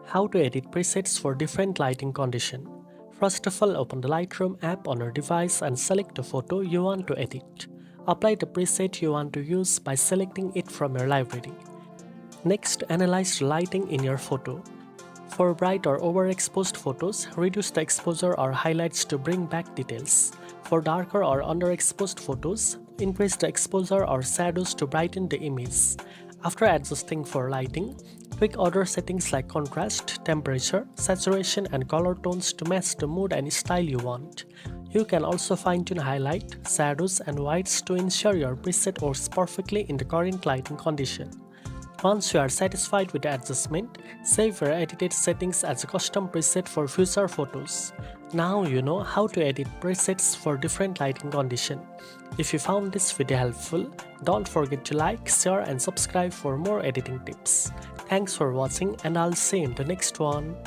How to edit presets for different lighting condition. First of all, open the Lightroom app on your device and select the photo you want to edit. Apply the preset you want to use by selecting it from your library. Next, analyze the lighting in your photo. For bright or overexposed photos, reduce the exposure or highlights to bring back details. For darker or underexposed photos, increase the exposure or shadows to brighten the image. After adjusting for lighting, tweak other settings like contrast, temperature, saturation, and color tones to match the mood and style you want. You can also fine-tune highlight, shadows, and whites to ensure your preset works perfectly in the current lighting condition. Once you are satisfied with the adjustment, save your edited settings as a custom preset for future photos. Now you know how to edit presets for different lighting conditions. If you found this video helpful, don't forget to like, share and subscribe for more editing tips. Thanks for watching and I'll see you in the next one.